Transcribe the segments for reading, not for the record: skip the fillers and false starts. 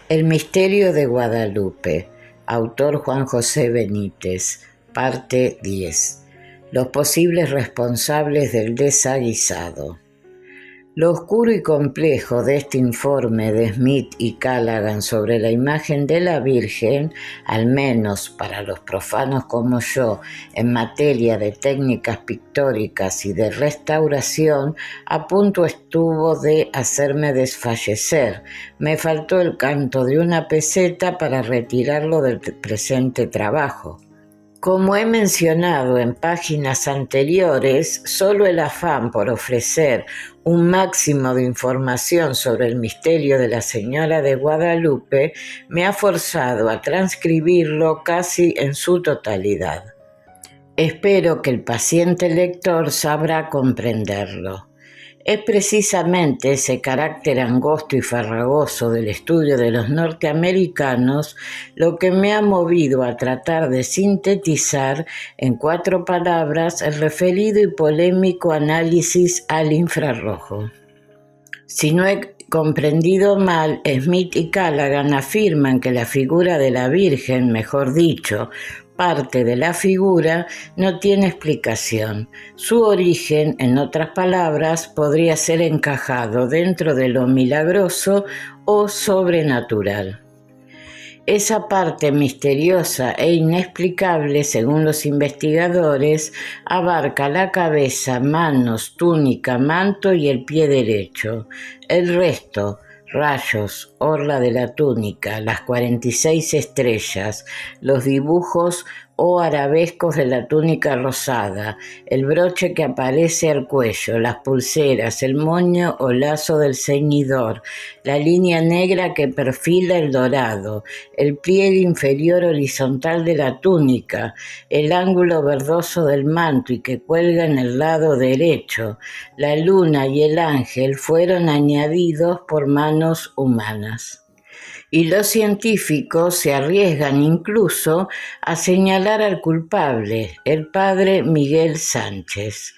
El misterio de Guadalupe, autor Juan José Benítez, parte 10. Los posibles responsables del desaguisado. Lo oscuro y complejo de este informe de Smith y Callaghan sobre la imagen de la Virgen, al menos para los profanos como yo, en materia de técnicas pictóricas y de restauración, a punto estuvo de hacerme desfallecer. Me faltó el canto de una peseta para retirarlo del presente trabajo. Como he mencionado en páginas anteriores, solo el afán por ofrecer un máximo de información sobre el misterio de la Señora de Guadalupe me ha forzado a transcribirlo casi en su totalidad. Espero que el paciente lector sabrá comprenderlo. Es precisamente ese carácter angosto y farragoso del estudio de los norteamericanos lo que me ha movido a tratar de sintetizar en 4 palabras el referido y polémico análisis al infrarrojo. Si no he comprendido mal, Smith y Callaghan afirman que la figura de la Virgen, mejor dicho, parte de la figura, no tiene explicación. Su origen, en otras palabras, podría ser encajado dentro de lo milagroso o sobrenatural. Esa parte misteriosa e inexplicable, según los investigadores, abarca la cabeza, manos, túnica, manto y el pie derecho. El resto, rayos, orla de la túnica, las 46 estrellas, los dibujos o arabescos de la túnica rosada, el broche que aparece al cuello, las pulseras, el moño o lazo del ceñidor, la línea negra que perfila el dorado, el pliegue inferior horizontal de la túnica, el ángulo verdoso del manto y que cuelga en el lado derecho, la luna y el ángel fueron añadidos por manos humanas. Y los científicos se arriesgan incluso a señalar al culpable, el padre Miguel Sánchez.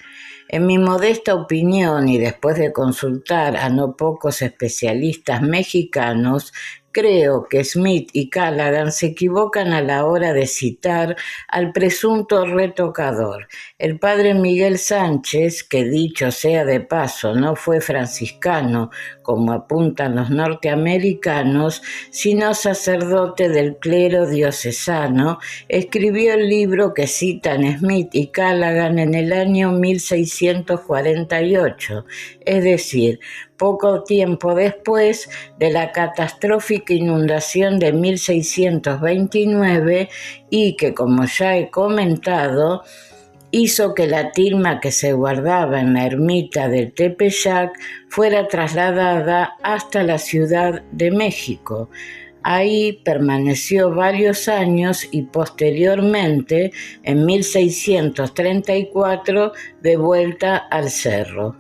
En mi modesta opinión y después de consultar a no pocos especialistas mexicanos, creo que Smith y Callaghan se equivocan a la hora de citar al presunto retocador. El padre Miguel Sánchez, que dicho sea de paso no fue franciscano, como apuntan los norteamericanos, sino sacerdote del clero diocesano, escribió el libro que citan Smith y Callaghan en el año 1648, es decir, poco tiempo después de la catastrófica inundación de 1629 y que, como ya he comentado, hizo que la tilma que se guardaba en la ermita del Tepeyac fuera trasladada hasta la Ciudad de México. Ahí permaneció varios años y posteriormente, en 1634, de vuelta al cerro.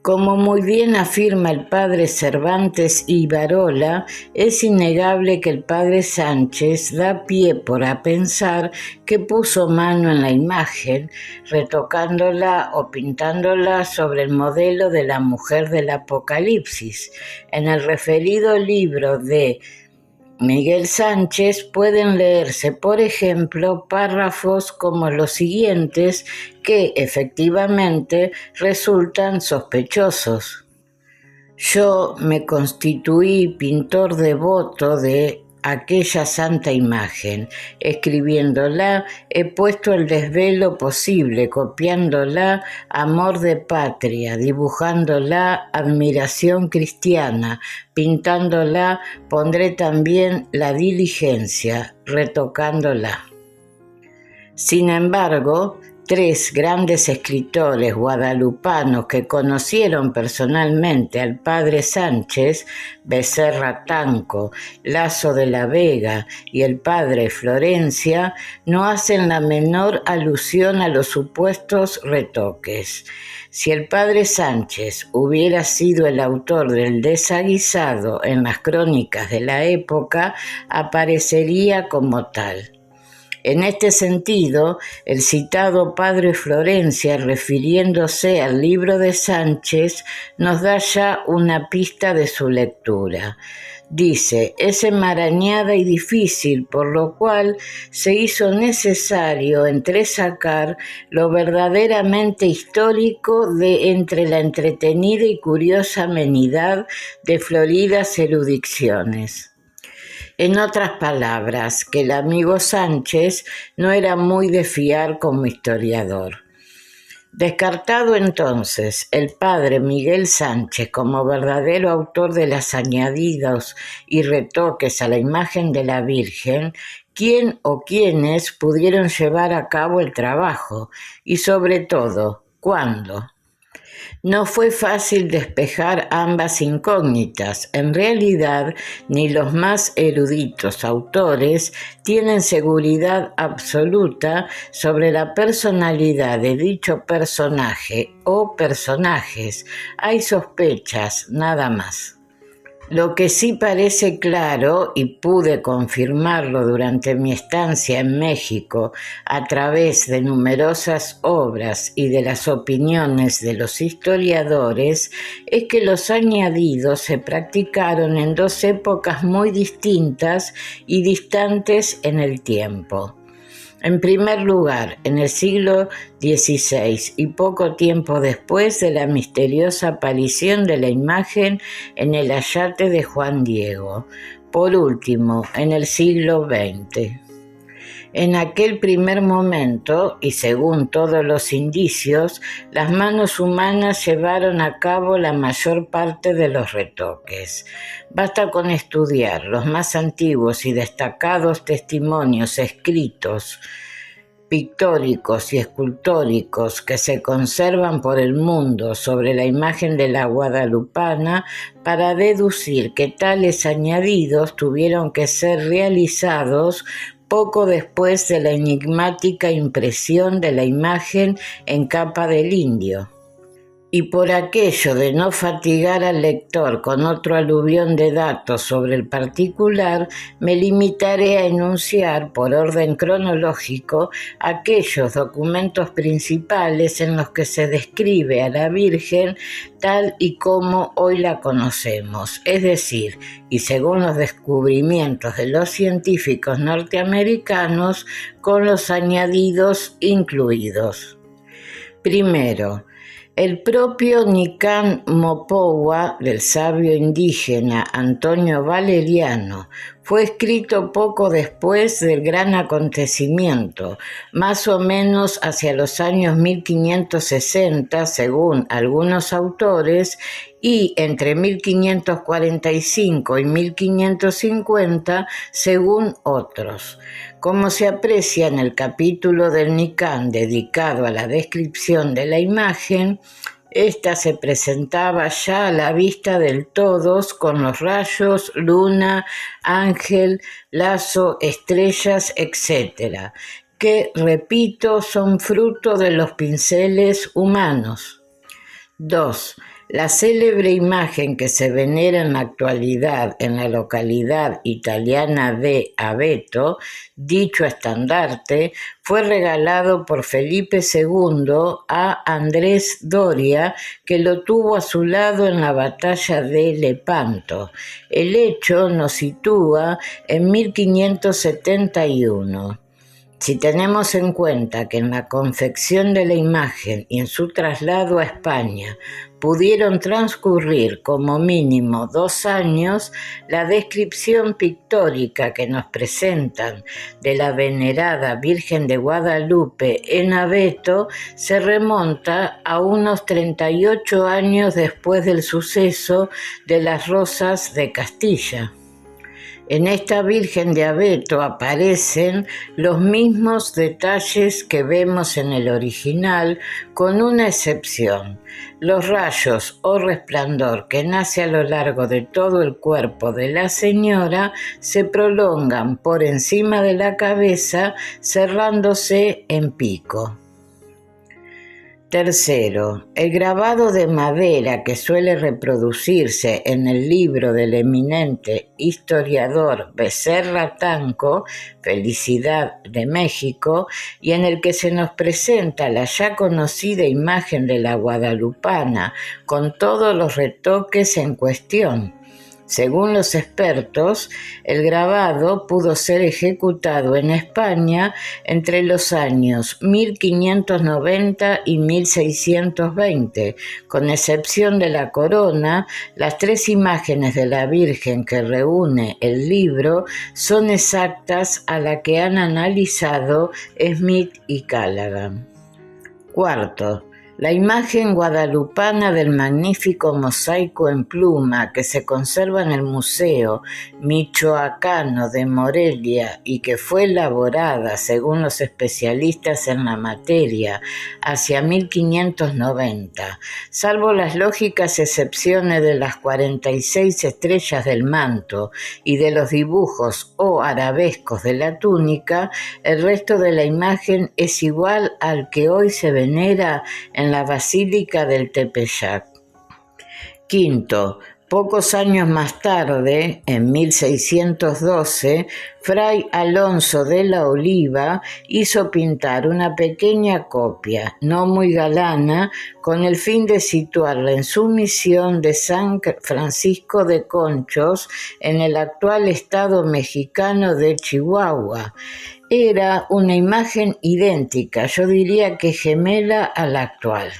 Como muy bien afirma el padre Cervantes y Barola, es innegable que el padre Sánchez da pie a pensar que puso mano en la imagen, retocándola o pintándola sobre el modelo de la mujer del Apocalipsis. En el referido libro de Miguel Sánchez pueden leerse, por ejemplo, párrafos como los siguientes que efectivamente resultan sospechosos. Yo me constituí pintor devoto de aquella santa imagen. Escribiéndola he puesto el desvelo posible, copiándola amor de patria, dibujándola admiración cristiana, pintándola pondré también la diligencia, retocándola. Sin embargo, 3 grandes escritores guadalupanos que conocieron personalmente al padre Sánchez, Becerra Tanco, Lazo de la Vega y el padre Florencia, no hacen la menor alusión a los supuestos retoques. Si el padre Sánchez hubiera sido el autor del desaguisado en las crónicas de la época, aparecería como tal. En este sentido, el citado padre Florencia, refiriéndose al libro de Sánchez, nos da ya una pista de su lectura. Dice, es enmarañada y difícil, por lo cual se hizo necesario entresacar lo verdaderamente histórico de entre la entretenida y curiosa amenidad de floridas erudiciones. En otras palabras, que el amigo Sánchez no era muy de fiar como historiador. Descartado entonces el padre Miguel Sánchez como verdadero autor de los añadidos y retoques a la imagen de la Virgen, ¿quién o quiénes pudieron llevar a cabo el trabajo? Y sobre todo, ¿cuándo? No fue fácil despejar ambas incógnitas. En realidad, ni los más eruditos autores tienen seguridad absoluta sobre la personalidad de dicho personaje o personajes. Hay sospechas, nada más. Lo que sí parece claro, y pude confirmarlo durante mi estancia en México a través de numerosas obras y de las opiniones de los historiadores, es que los añadidos se practicaron en dos épocas muy distintas y distantes en el tiempo. En primer lugar, en el siglo XVI y poco tiempo después de la misteriosa aparición de la imagen en el ayate de Juan Diego. Por último, en el siglo XX. En aquel primer momento, y según todos los indicios, las manos humanas llevaron a cabo la mayor parte de los retoques. Basta con estudiar los más antiguos y destacados testimonios escritos, pictóricos y escultóricos que se conservan por el mundo sobre la imagen de la guadalupana para deducir que tales añadidos tuvieron que ser realizados poco después de la enigmática impresión de la imagen en capa del indio. Y por aquello de no fatigar al lector con otro aluvión de datos sobre el particular, me limitaré a enunciar por orden cronológico aquellos documentos principales en los que se describe a la Virgen tal y como hoy la conocemos, es decir, y según los descubrimientos de los científicos norteamericanos, con los añadidos incluidos. Primero, el propio Nicán Mopoua, del sabio indígena Antonio Valeriano, fue escrito poco después del gran acontecimiento, más o menos hacia los años 1560, según algunos autores, y entre 1545 y 1550, según otros. Como se aprecia en el capítulo del Nicán dedicado a la descripción de la imagen, esta se presentaba ya a la vista del todos con los rayos, luna, ángel, lazo, estrellas, etc., que, repito, son fruto de los pinceles humanos. 2. La célebre imagen que se venera en la actualidad en la localidad italiana de Abeto, dicho estandarte, fue regalado por Felipe II a Andrés Doria, que lo tuvo a su lado en la batalla de Lepanto. El hecho nos sitúa en 1571. Si tenemos en cuenta que en la confección de la imagen y en su traslado a España pudieron transcurrir como mínimo 2 años, la descripción pictórica que nos presentan de la venerada Virgen de Guadalupe en Abeto se remonta a unos 38 años después del suceso de las Rosas de Castilla. En esta Virgen de Abeto aparecen los mismos detalles que vemos en el original, con una excepción: los rayos o resplandor que nace a lo largo de todo el cuerpo de la señora se prolongan por encima de la cabeza, cerrándose en pico. Tercero, el grabado de madera que suele reproducirse en el libro del eminente historiador Becerra Tanco, Felicidad de México, y en el que se nos presenta la ya conocida imagen de la guadalupana con todos los retoques en cuestión. Según los expertos, el grabado pudo ser ejecutado en España entre los años 1590 y 1620. Con excepción de la corona, las 3 imágenes de la Virgen que reúne el libro son exactas a la que han analizado Smith y Callaghan. Cuarto, la imagen guadalupana del magnífico mosaico en pluma que se conserva en el Museo Michoacano de Morelia y que fue elaborada, según los especialistas en la materia, hacia 1590, salvo las lógicas excepciones de las 46 estrellas del manto y de los dibujos o arabescos de la túnica, el resto de la imagen es igual al que hoy se venera en la Basílica del Tepeyac. Quinto, pocos años más tarde, en 1612, Fray Alonso de la Oliva hizo pintar una pequeña copia, no muy galana, con el fin de situarla en su misión de San Francisco de Conchos, en el actual estado mexicano de Chihuahua. Era una imagen idéntica, yo diría que gemela a la actual.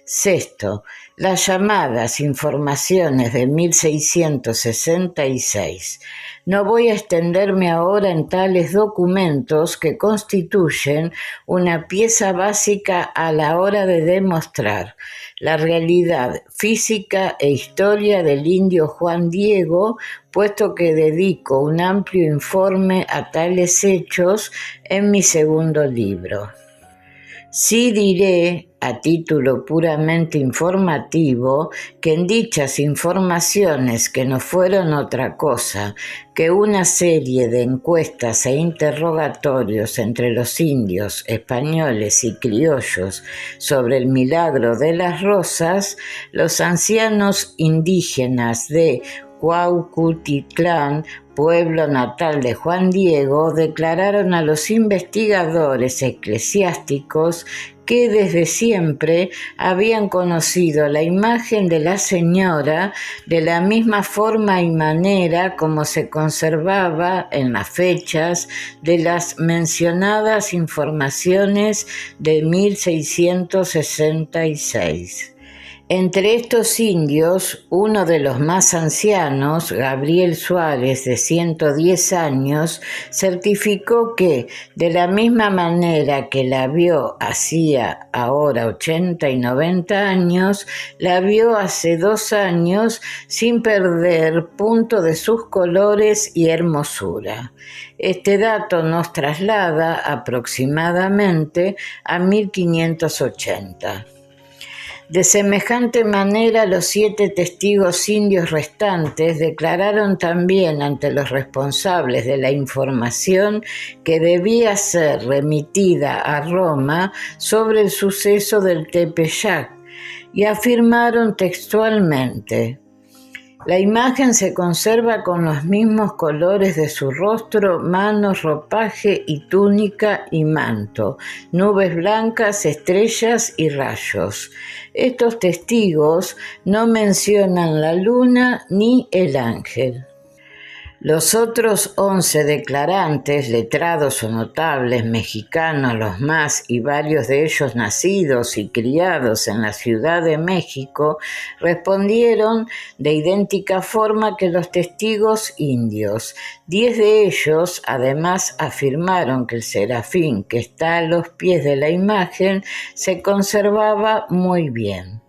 Sexto, las llamadas informaciones de 1666. No voy a extenderme ahora en tales documentos que constituyen una pieza básica a la hora de demostrar la realidad física e historia del indio Juan Diego, puesto que dedico un amplio informe a tales hechos en mi segundo libro. Sí diré, a título puramente informativo, que en dichas informaciones, que no fueron otra cosa que una serie de encuestas e interrogatorios entre los indios, españoles y criollos sobre el milagro de las rosas, los ancianos indígenas de Cuautitlán, pueblo natal de Juan Diego, declararon a los investigadores eclesiásticos que desde siempre habían conocido la imagen de la señora de la misma forma y manera como se conservaba en las fechas de las mencionadas informaciones de 1666. Entre estos indios, uno de los más ancianos, Gabriel Suárez, de 110 años, certificó que, de la misma manera que la vio hacía ahora 80 y 90 años, la vio hace 2 años sin perder punto de sus colores y hermosura. Este dato nos traslada aproximadamente a 1580. De semejante manera, los 7 testigos indios restantes declararon también ante los responsables de la información que debía ser remitida a Roma sobre el suceso del Tepeyac y afirmaron textualmente: la imagen se conserva con los mismos colores de su rostro, manos, ropaje y túnica y manto, nubes blancas, estrellas y rayos. Estos testigos no mencionan la luna ni el ángel. Los otros 11 declarantes, letrados o notables mexicanos los más y varios de ellos nacidos y criados en la Ciudad de México, respondieron de idéntica forma que los testigos indios. 10 de ellos además afirmaron que el serafín que está a los pies de la imagen se conservaba muy bien.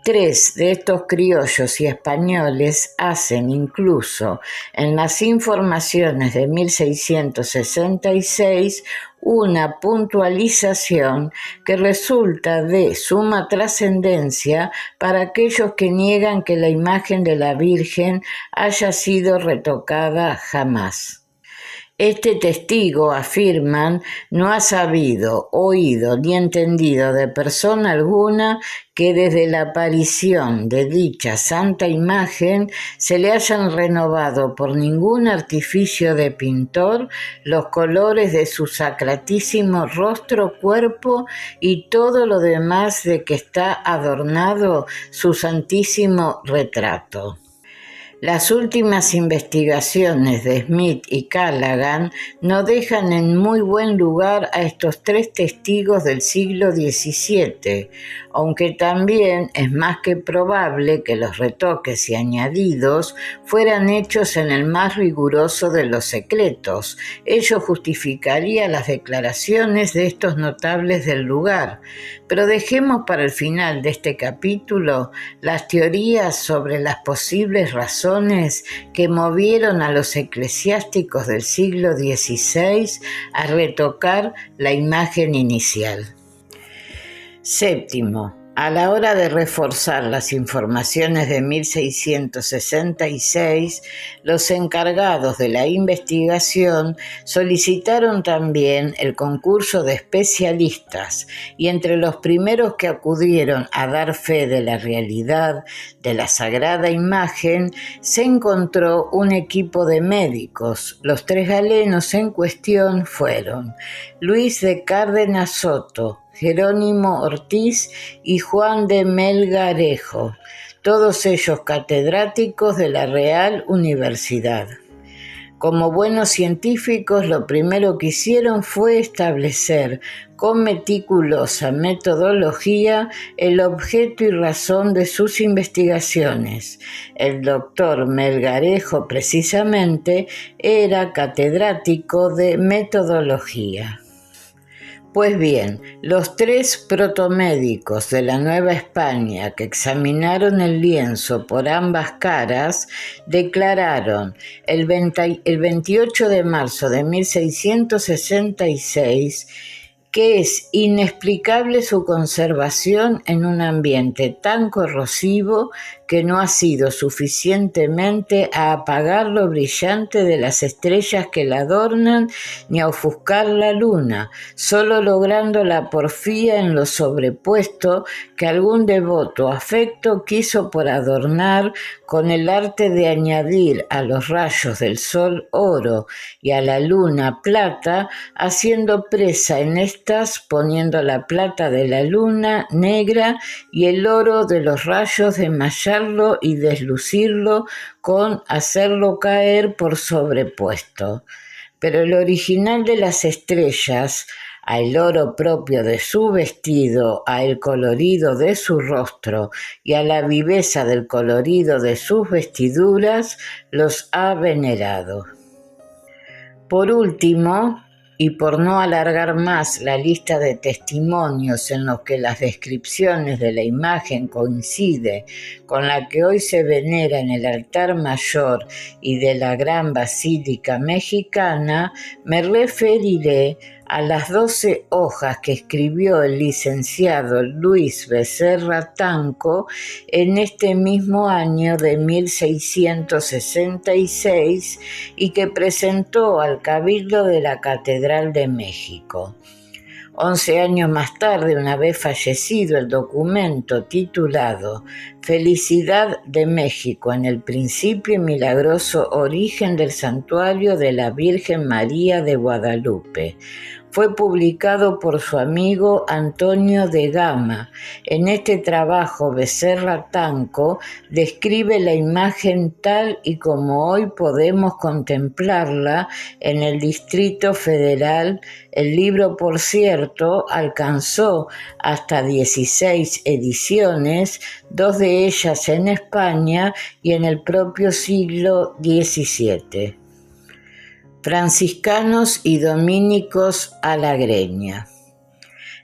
3 de estos criollos y españoles hacen incluso en las informaciones de 1666 una puntualización que resulta de suma trascendencia para aquellos que niegan que la imagen de la Virgen haya sido retocada jamás. Este testigo, afirman, no ha sabido, oído ni entendido de persona alguna que desde la aparición de dicha santa imagen se le hayan renovado por ningún artificio de pintor los colores de su sacratísimo rostro, cuerpo y todo lo demás de que está adornado su santísimo retrato. Las últimas investigaciones de Smith y Callaghan no dejan en muy buen lugar a estos tres testigos del siglo XVII, aunque también es más que probable que los retoques y añadidos fueran hechos en el más riguroso de los secretos. Ello justificaría las declaraciones de estos notables del lugar. Pero dejemos para el final de este capítulo las teorías sobre las posibles razones que movieron a los eclesiásticos del siglo XVI a retocar la imagen inicial. Séptimo, a la hora de reforzar las informaciones de 1666, los encargados de la investigación solicitaron también el concurso de especialistas y entre los primeros que acudieron a dar fe de la realidad de la sagrada imagen se encontró un equipo de médicos. Los tres galenos en cuestión fueron Luis de Cárdenas Soto, Jerónimo Ortiz y Juan de Melgarejo, todos ellos catedráticos de la Real Universidad. Como buenos científicos, lo primero que hicieron fue establecer con meticulosa metodología el objeto y razón de sus investigaciones. El doctor Melgarejo, precisamente, era catedrático de metodología. Pues bien, los tres protomédicos de la Nueva España que examinaron el lienzo por ambas caras declararon el 28 de marzo de 1666 que es inexplicable su conservación en un ambiente tan corrosivo que no ha sido suficientemente a apagar lo brillante de las estrellas que la adornan ni a ofuscar la luna, solo logrando la porfía en lo sobrepuesto que algún devoto afecto quiso por adornar con el arte de añadir a los rayos del sol oro y a la luna plata, haciendo presa en estas, poniendo la plata de la luna negra y el oro de los rayos de mallarlo y deslucirlo con hacerlo caer por sobrepuesto. Pero el original de las estrellas, a el oro propio de su vestido, a el colorido de su rostro y a la viveza del colorido de sus vestiduras, los ha venerado. Por último, y por no alargar más la lista de testimonios en los que las descripciones de la imagen coincide con la que hoy se venera en el altar mayor y de la Gran Basílica Mexicana, me referiré a las 12 hojas que escribió el licenciado Luis Becerra Tanco en este mismo año de 1666 y que presentó al Cabildo de la Catedral de México. 11 años más tarde, una vez fallecido el documento titulado Felicidad de México en el principio y milagroso origen del santuario de la Virgen María de Guadalupe, fue publicado por su amigo Antonio de Gama. En este trabajo, Becerra Tanco describe la imagen tal y como hoy podemos contemplarla en el Distrito Federal. El libro, por cierto, alcanzó hasta 16 ediciones, 2 de ellas en España y en el propio siglo XVII. Franciscanos y dominicos a la greña.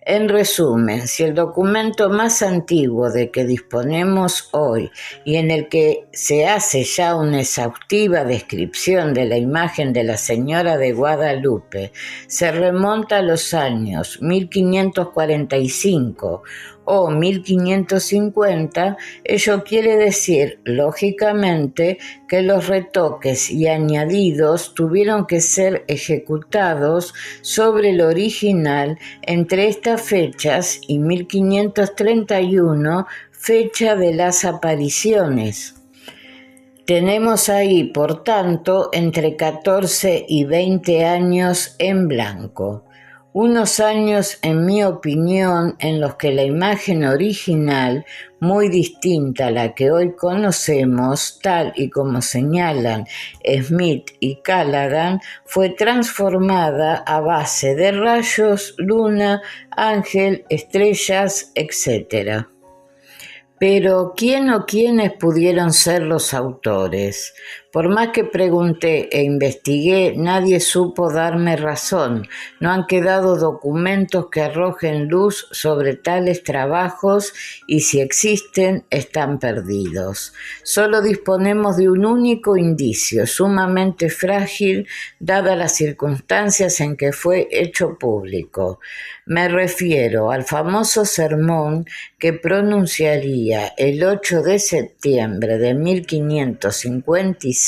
En resumen, si el documento más antiguo de que disponemos hoy y en el que se hace ya una exhaustiva descripción de la imagen de la Señora de Guadalupe se remonta a los años 1545 o 1550, ello quiere decir, lógicamente, que los retoques y añadidos tuvieron que ser ejecutados sobre el original entre estas fechas y 1531, fecha de las apariciones. Tenemos ahí, por tanto, entre 14 y 20 años en blanco. Unos años, en mi opinión, en los que la imagen original, muy distinta a la que hoy conocemos, tal y como señalan Smith y Callaghan, fue transformada a base de rayos, luna, ángel, estrellas, etc. Pero, ¿quién o quiénes pudieron ser los autores? Por más que pregunté e investigué, nadie supo darme razón. No han quedado documentos que arrojen luz sobre tales trabajos y si existen, están perdidos. Solo disponemos de un único indicio, sumamente frágil, dadas las circunstancias en que fue hecho público. Me refiero al famoso sermón que pronunciaría el 8 de septiembre de 1556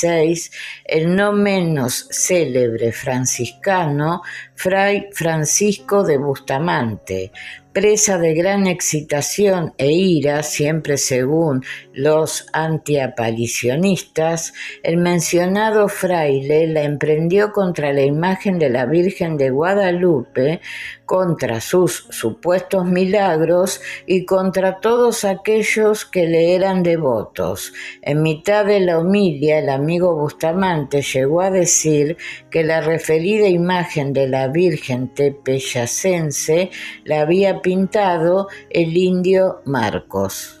el no menos célebre franciscano Fray Francisco de Bustamante, presa de gran excitación e ira, siempre según los antiaparicionistas, el mencionado fraile la emprendió contra la imagen de la Virgen de Guadalupe, contra sus supuestos milagros y contra todos aquellos que le eran devotos. En mitad de la homilia, el amigo Bustamante llegó a decir que la referida imagen de la Virgen tepeyacense la había pintado el indio Marcos.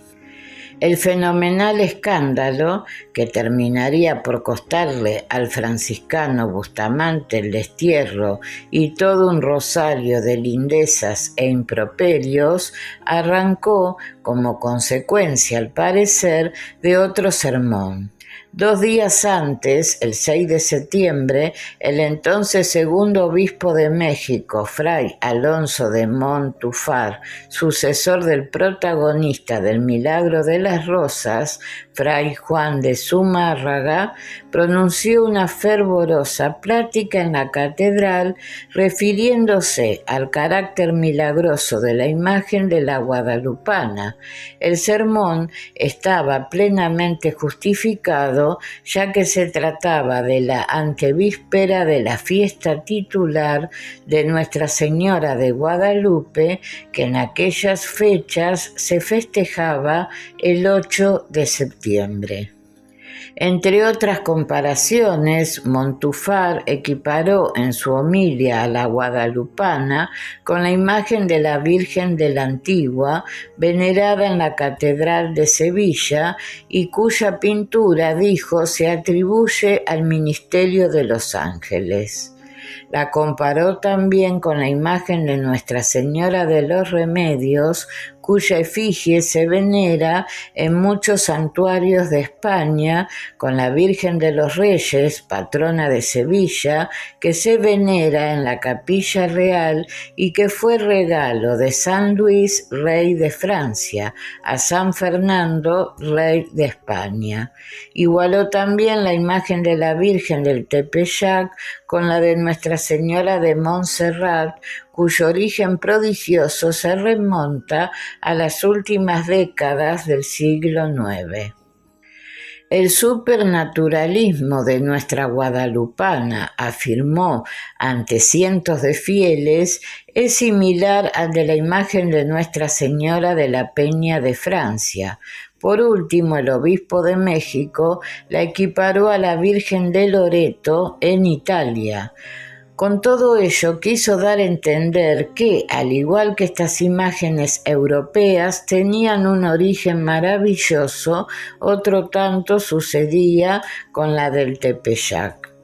El fenomenal escándalo, que terminaría por costarle al franciscano Bustamante el destierro y todo un rosario de lindezas e improperios, arrancó como consecuencia, al parecer, de otro sermón. 2 días antes, el 6 de septiembre, el entonces segundo obispo de México, Fray Alonso de Montúfar, sucesor del protagonista del Milagro de las Rosas, Fray Juan de Zumárraga, pronunció una fervorosa plática en la catedral refiriéndose al carácter milagroso de la imagen de la Guadalupana. El sermón estaba plenamente justificado, ya que se trataba de la antevíspera de la fiesta titular de Nuestra Señora de Guadalupe, que en aquellas fechas se festejaba el 8 de septiembre. Entre otras comparaciones, Montúfar equiparó en su homilia a la guadalupana con la imagen de la Virgen de la Antigua, venerada en la Catedral de Sevilla y cuya pintura, dijo, se atribuye al ministerio de los ángeles. La comparó también con la imagen de Nuestra Señora de los Remedios, cuya efigie se venera en muchos santuarios de España, con la Virgen de los Reyes, patrona de Sevilla, que se venera en la Capilla Real y que fue regalo de San Luis, rey de Francia, a San Fernando, rey de España. Igualó también la imagen de la Virgen del Tepeyac con la de Nuestra Señora de Montserrat, cuyo origen prodigioso se remonta a las últimas décadas del siglo IX. El supernaturalismo de nuestra guadalupana, afirmó ante cientos de fieles, es similar al de la imagen de Nuestra Señora de la Peña de Francia. Por último, el obispo de México la equiparó a la Virgen de Loreto en Italia. Con todo ello quiso dar a entender que, al igual que estas imágenes europeas, tenían un origen maravilloso, otro tanto sucedía con la del Tepeyac.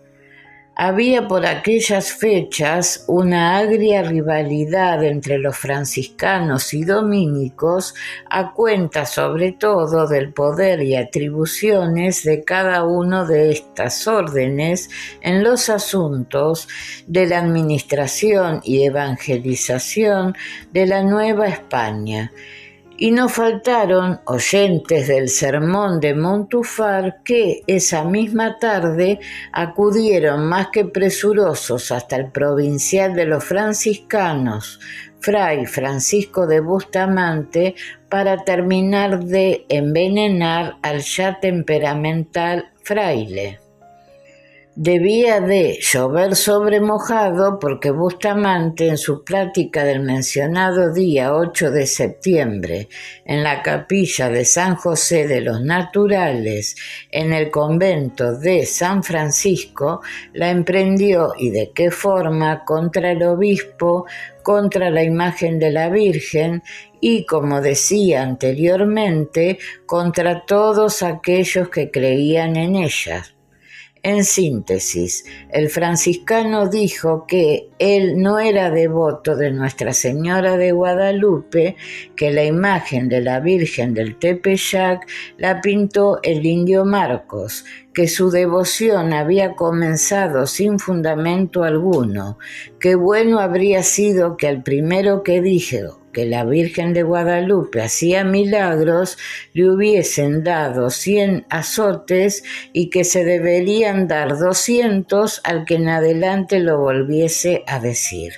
Había por aquellas fechas una agria rivalidad entre los franciscanos y dominicos, a cuenta sobre todo del poder y atribuciones de cada uno de estas órdenes en los asuntos de la administración y evangelización de la Nueva España. Y no faltaron oyentes del sermón de Montúfar que esa misma tarde acudieron más que presurosos hasta el provincial de los franciscanos, Fray Francisco de Bustamante, para terminar de envenenar al ya temperamental fraile. Debía de llover sobre mojado porque Bustamante, en su plática del mencionado día 8 de septiembre en la capilla de San José de los Naturales en el convento de San Francisco, la emprendió, y de qué forma, contra el obispo, contra la imagen de la Virgen y, como decía anteriormente, contra todos aquellos que creían en ellas. En síntesis, el franciscano dijo que él no era devoto de Nuestra Señora de Guadalupe, que la imagen de la Virgen del Tepeyac la pintó el indio Marcos, que su devoción había comenzado sin fundamento alguno, que bueno habría sido que al primero que dijo que la Virgen de Guadalupe hacía milagros le hubiesen dado 100 azotes y que se deberían dar 200 al que en adelante lo volviese a decir,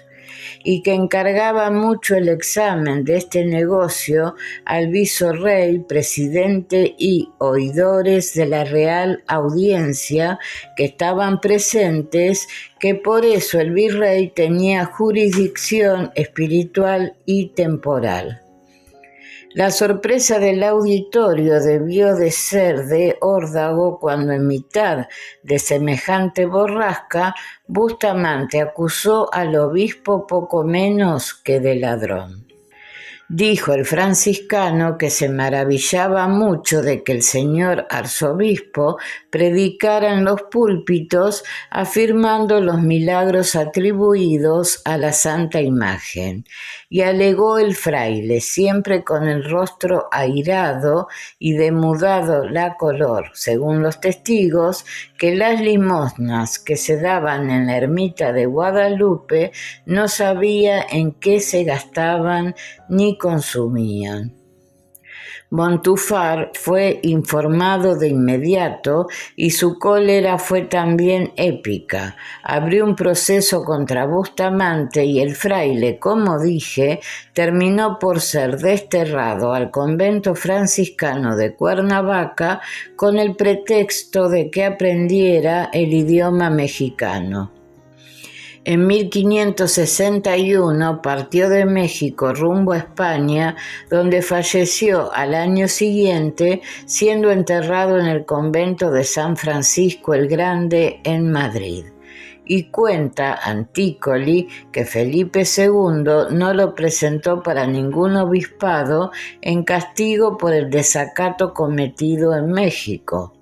y que encargaba mucho el examen de este negocio al visorrey, presidente y oidores de la Real Audiencia que estaban presentes, que por eso el virrey tenía jurisdicción espiritual y temporal. La sorpresa del auditorio debió de ser de órdago cuando, en mitad de semejante borrasca, Bustamante acusó al obispo poco menos que de ladrón. Dijo el franciscano que se maravillaba mucho de que el señor arzobispo predicara en los púlpitos afirmando los milagros atribuidos a la Santa Imagen, y alegó el fraile, siempre con el rostro airado y demudado la color, según los testigos, que las limosnas que se daban en la ermita de Guadalupe no sabía en qué se gastaban ni consumían. Montúfar fue informado de inmediato y su cólera fue también épica. Abrió un proceso contra Bustamante y el fraile, como dije, terminó por ser desterrado al convento franciscano de Cuernavaca con el pretexto de que aprendiera el idioma mexicano. En 1561 partió de México rumbo a España, donde falleció al año siguiente, siendo enterrado en el convento de San Francisco el Grande en Madrid. Y cuenta Antícoli que Felipe II no lo presentó para ningún obispado en castigo por el desacato cometido en México.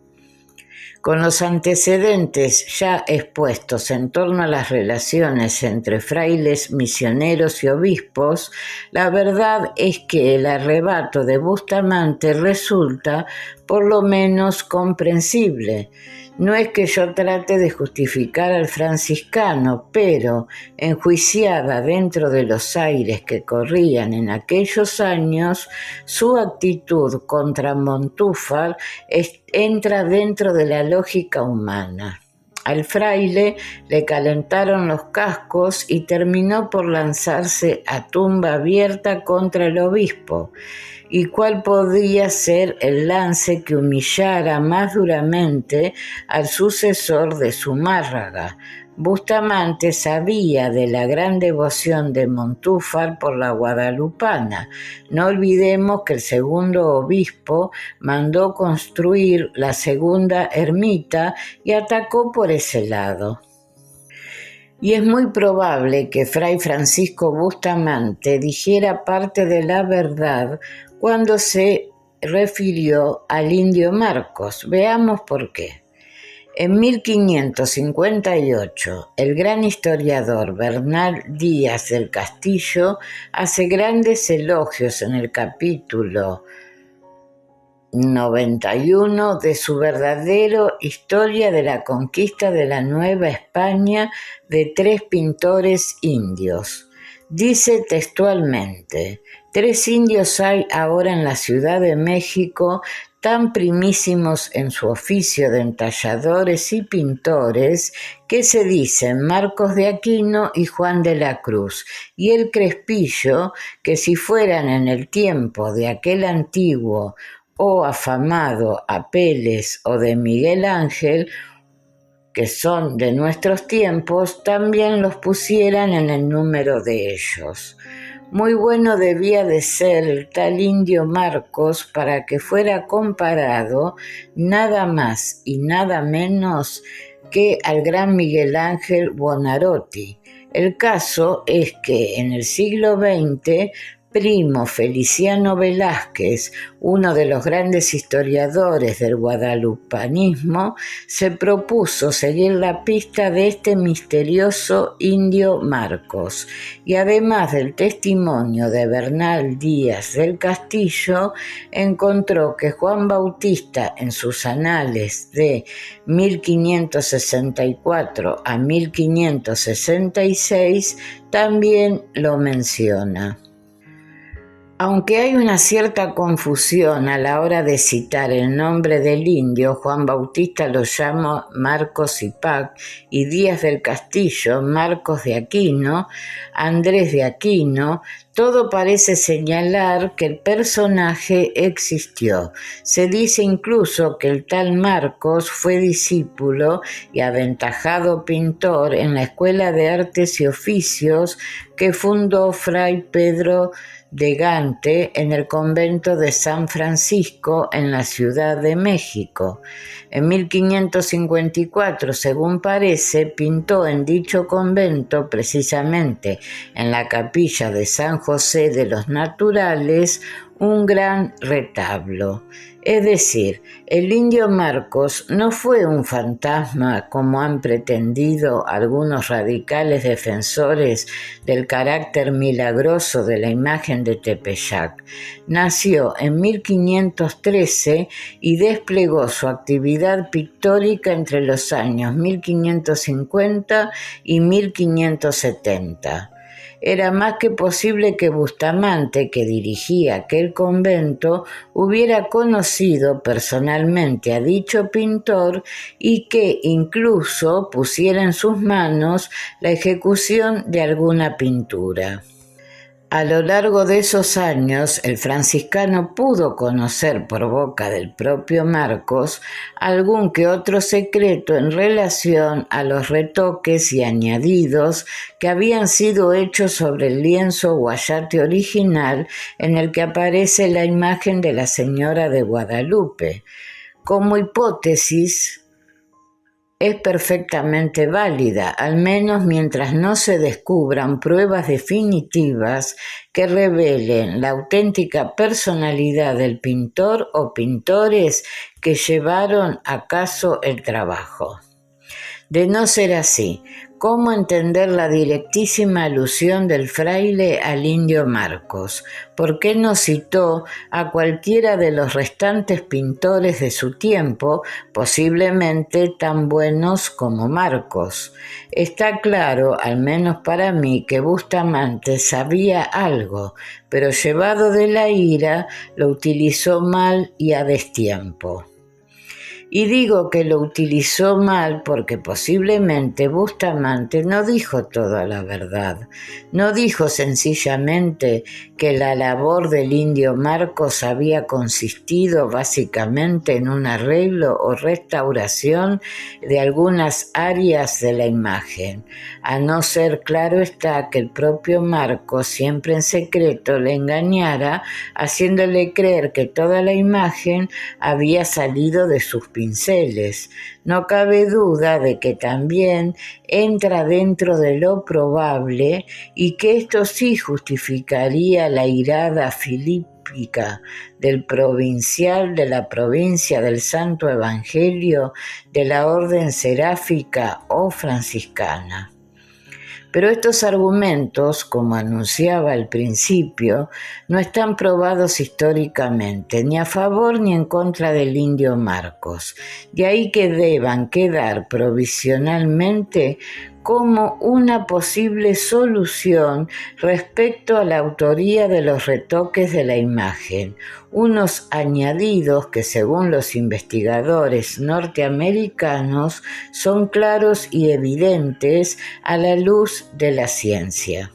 Con los antecedentes ya expuestos en torno a las relaciones entre frailes, misioneros y obispos, la verdad es que el arrebato de Bustamante resulta por lo menos comprensible. No es que yo trate de justificar al franciscano, pero, enjuiciada dentro de los aires que corrían en aquellos años, su actitud contra Montúfar entra dentro de la lógica humana. Al fraile le calentaron los cascos y terminó por lanzarse a tumba abierta contra el obispo. ¿Y cuál podía ser el lance que humillara más duramente al sucesor de Zumárraga? Bustamante sabía de la gran devoción de Montúfar por la guadalupana. No olvidemos que el segundo obispo mandó construir la segunda ermita y atacó por ese lado. Y es muy probable que Fray Francisco Bustamante dijera parte de la verdad cuando se refirió al indio Marcos. Veamos por qué. En 1558, el gran historiador Bernal Díaz del Castillo hace grandes elogios en el capítulo 91 de su verdadero Historia de la Conquista de la Nueva España de 3 pintores indios. Dice textualmente: 3 indios hay ahora en la Ciudad de México, tan primísimos en su oficio de entalladores y pintores, que se dicen Marcos de Aquino y Juan de la Cruz, y el Crespillo, que si fueran en el tiempo de aquel antiguo o afamado Apeles o de Miguel Ángel, que son de nuestros tiempos, también los pusieran en el número de ellos. Muy bueno debía de ser el tal indio Marcos para que fuera comparado nada más y nada menos que al gran Miguel Ángel Buonarroti. El caso es que en el siglo XX, Primo Feliciano Velázquez, uno de los grandes historiadores del guadalupanismo, se propuso seguir la pista de este misterioso indio Marcos, y además del testimonio de Bernal Díaz del Castillo, encontró que Juan Bautista en sus anales de 1564 a 1566 también lo menciona. Aunque hay una cierta confusión a la hora de citar el nombre del indio, Juan Bautista lo llama Marcos Hipac y Díaz del Castillo, Marcos de Aquino, Andrés de Aquino, todo parece señalar que el personaje existió. Se dice incluso que el tal Marcos fue discípulo y aventajado pintor en la Escuela de Artes y Oficios que fundó Fray Pedro de Gante en el convento de San Francisco en la Ciudad de México. En 1554, según parece, pintó en dicho convento, precisamente en la capilla de San José de los Naturales, un gran retablo. Es decir, el indio Marcos no fue un fantasma como han pretendido algunos radicales defensores del carácter milagroso de la imagen de Tepeyac. Nació en 1513 y desplegó su actividad pictórica entre los años 1550 y 1570. Era más que posible que Bustamante, que dirigía aquel convento, hubiera conocido personalmente a dicho pintor y que incluso pusiera en sus manos la ejecución de alguna pintura. A lo largo de esos años, el franciscano pudo conocer por boca del propio Marcos algún que otro secreto en relación a los retoques y añadidos que habían sido hechos sobre el lienzo guayate original en el que aparece la imagen de la Señora de Guadalupe. Como hipótesis, es perfectamente válida, al menos mientras no se descubran pruebas definitivas que revelen la auténtica personalidad del pintor o pintores que llevaron a cabo el trabajo. De no ser así, ¿cómo entender la directísima alusión del fraile al indio Marcos? ¿Por qué no citó a cualquiera de los restantes pintores de su tiempo, posiblemente tan buenos como Marcos? Está claro, al menos para mí, que Bustamante sabía algo, pero llevado de la ira, lo utilizó mal y a destiempo. Y digo que lo utilizó mal porque posiblemente Bustamante no dijo toda la verdad. No dijo sencillamente que la labor del indio Marcos había consistido básicamente en un arreglo o restauración de algunas áreas de la imagen. A no ser, claro está, que el propio Marcos, siempre en secreto, le engañara, haciéndole creer que toda la imagen había salido de sus pinceles. No cabe duda de que también entra dentro de lo probable y que esto sí justificaría la irada filípica del provincial de la provincia del Santo Evangelio de la orden seráfica o franciscana. Pero estos argumentos, como anunciaba al principio, no están probados históricamente, ni a favor ni en contra del indio Marcos. De ahí que deban quedar provisionalmente como una posible solución respecto a la autoría de los retoques de la imagen, unos añadidos que según los investigadores norteamericanos son claros y evidentes a la luz de la ciencia.